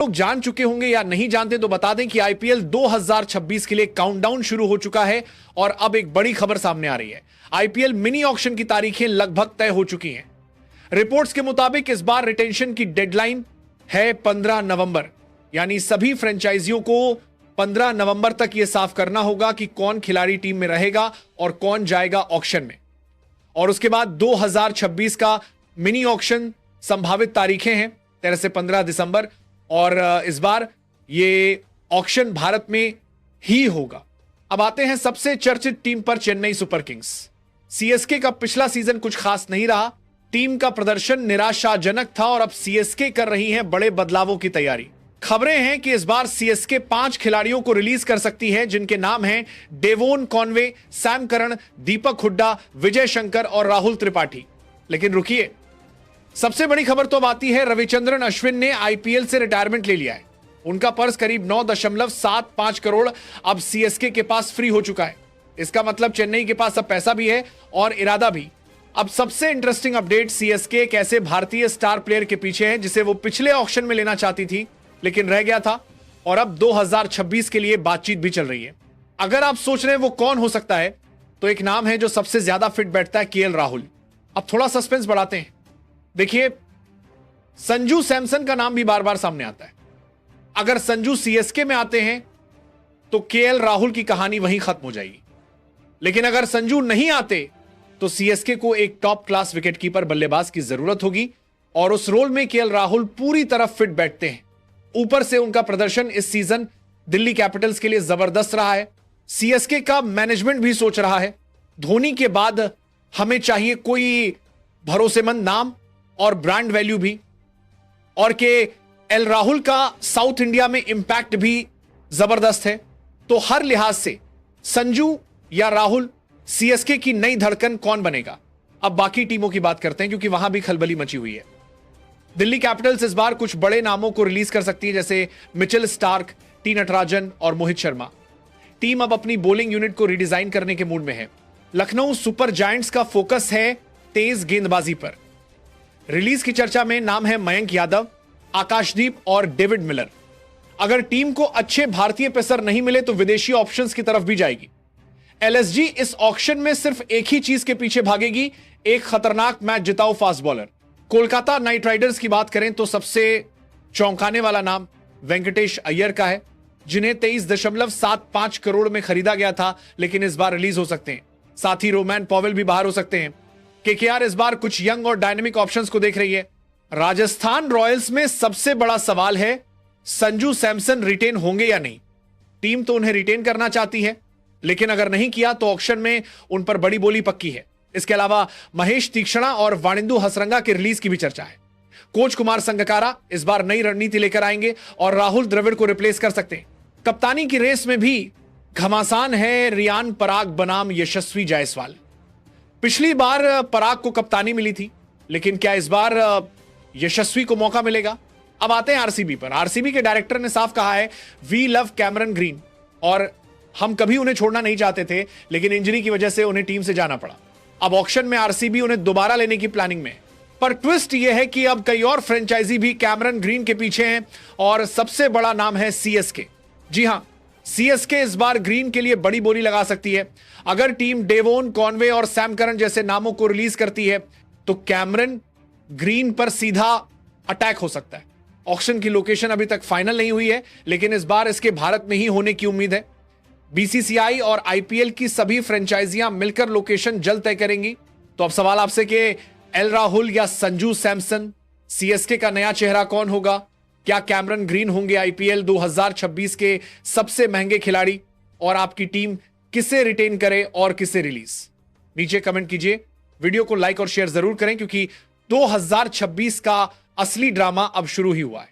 लोग जान चुके होंगे या नहीं जानते तो बता दें कि आईपीएल 2026 के लिए काउंटडाउन शुरू हो चुका है और अब एक बड़ी खबर सामने आ रही है। आईपीएल मिनी ऑक्शन की तारीखें लगभग तय हो चुकी हैं। रिपोर्ट्स के मुताबिक इस बार रिटेंशन की डेडलाइन है 15 नवंबर, यानी सभी फ्रेंचाइजियों को 15 नवंबर तक यह साफ करना होगा कि कौन खिलाड़ी टीम में रहेगा और कौन जाएगा ऑक्शन में। और उसके बाद 2026 का मिनी ऑक्शन संभावित तारीखें हैं 13 से 15 दिसंबर, और इस बार ये ऑक्शन भारत में ही होगा। अब आते हैं सबसे चर्चित टीम पर, चेन्नई सुपर किंग्स। सीएसके का पिछला सीजन कुछ खास नहीं रहा, टीम का प्रदर्शन निराशाजनक था और अब सीएसके कर रही है बड़े बदलावों की तैयारी। खबरें हैं कि इस बार सीएसके 5 खिलाड़ियों को रिलीज कर सकती है, जिनके नाम हैं डेवोन कॉनवे, सैम करन, दीपक हुड्डा, विजय शंकर और राहुल त्रिपाठी। लेकिन रुकिए, सबसे बड़ी खबर तो अब आती है रविचंद्रन अश्विन ने आईपीएल से रिटायरमेंट ले लिया है। उनका पर्स करीब 9.75 करोड़ अब सीएसके के पास फ्री हो चुका है। इसका मतलब चेन्नई के पास अब पैसा भी है और इरादा भी। अब सबसे इंटरेस्टिंग अपडेट, सीएसके एक ऐसे भारतीय स्टार प्लेयर के पीछे है जिसे वो पिछले ऑक्शन में लेना चाहती थी लेकिन रह गया था, और अब 2026 के लिए बातचीत भी चल रही है। अगर आप सोच रहे हैं वो कौन हो सकता है, तो एक नाम है जो सबसे ज्यादा फिट बैठता है, केएल राहुल। अब थोड़ा सस्पेंस बढ़ाते हैं। देखिए, संजू सैमसन का नाम भी बार बार सामने आता है। अगर संजू सीएसके में आते हैं तो केएल राहुल की कहानी वहीं खत्म हो जाएगी। लेकिन अगर संजू नहीं आते तो सीएसके को एक टॉप क्लास विकेटकीपर बल्लेबाज की जरूरत होगी, और उस रोल में केएल राहुल पूरी तरह फिट बैठते हैं। ऊपर से उनका प्रदर्शन इस सीजन दिल्ली कैपिटल्स के लिए जबरदस्त रहा है। सीएसके का मैनेजमेंट भी सोच रहा है धोनी के बाद हमें चाहिए कोई भरोसेमंद नाम और ब्रांड वैल्यू भी, और के एल राहुल का साउथ इंडिया में इंपैक्ट भी जबरदस्त है। तो हर लिहाज से संजू या राहुल, सीएसके की नई धड़कन कौन बनेगा? अब बाकी टीमों की बात करते हैं, क्योंकि वहां भी खलबली मची हुई है। दिल्ली कैपिटल्स इस बार कुछ बड़े नामों को रिलीज कर सकती है, जैसे मिचेल स्टार्क, टी नटराजन और मोहित शर्मा। टीम अब अपनी बॉलिंग यूनिट को रिडिजाइन करने के मूड में है। लखनऊ सुपर जायंट्स का फोकस है तेज गेंदबाजी पर। रिलीज की चर्चा में नाम है मयंक यादव, आकाशदीप और डेविड मिलर। अगर टीम को अच्छे भारतीय पेसर नहीं मिले तो विदेशी ऑप्शंस की तरफ भी जाएगी। एलएसजी इस ऑक्शन में सिर्फ एक ही चीज के पीछे भागेगी, एक खतरनाक मैच जिताऊ fast bowler. Kolkata Knight Riders की बात करें तो सबसे चौंकाने वाला नाम वेंकटेश अय्यर का है, जिन्हें 23.75 करोड़ में खरीदा गया था, लेकिन इस बार रिलीज हो सकते हैं। साथ ही रोमैन पॉवेल भी बाहर हो सकते हैं। केकेआर इस बार कुछ यंग और डायनेमिक ऑप्शंस को देख रही है। राजस्थान रॉयल्स में सबसे बड़ा सवाल है संजू सैमसन रिटेन होंगे या नहीं। टीम तो उन्हें रिटेन करना चाहती है, लेकिन अगर नहीं किया तो ऑक्शन में उन पर बड़ी बोली पक्की है। इसके अलावा महेश तीक्ष्णा और वाणिंदु हसरंगा के रिलीज की भी चर्चा है। कोच कुमार संगकारा इस बार नई रणनीति लेकर आएंगे और राहुल द्रविड़ को रिप्लेस कर सकते हैं। कप्तानी की रेस में भी घमासान है रियान पराग बनाम यशस्वी जायसवाल। पिछली बार पराग को कप्तानी मिली थी, लेकिन क्या इस बार यशस्वी को मौका मिलेगा? अब आते हैं आरसीबी पर। आरसीबी के डायरेक्टर ने साफ कहा है, वी लव कैमरन ग्रीन, और हम कभी उन्हें छोड़ना नहीं चाहते थे, लेकिन इंजरी की वजह से उन्हें टीम से जाना पड़ा। अब ऑक्शन में आरसीबी उन्हें दोबारा लेने की प्लानिंग में है। पर ट्विस्ट यह है कि अब कई और फ्रेंचाइजी भी कैमरन ग्रीन के पीछे हैं, और सबसे बड़ा नाम है सीएसके। जी हां, सीएसके इस बार ग्रीन के लिए बड़ी बोली लगा सकती है। अगर टीम डेवोन कॉनवे और सैम करन जैसे नामों को रिलीज करती है तो कैमरन ग्रीन पर सीधा अटैक हो सकता है। ऑक्शन की लोकेशन अभी तक फाइनल नहीं हुई है, लेकिन इस बार इसके भारत में ही होने की उम्मीद है। बीसीसीआई और आईपीएल की सभी फ्रेंचाइजियां मिलकर लोकेशन जल्द तय करेंगी। तो अब सवाल आपसे कि एल राहुल या संजू सैमसन, सीएसके का नया चेहरा कौन होगा? क्या कैमरन ग्रीन होंगे आईपीएल 2026 के सबसे महंगे खिलाड़ी? और आपकी टीम किसे रिटेन करे और किसे रिलीज? नीचे कमेंट कीजिए। वीडियो को लाइक और शेयर जरूर करें, क्योंकि 2026 का असली ड्रामा अब शुरू ही हुआ है।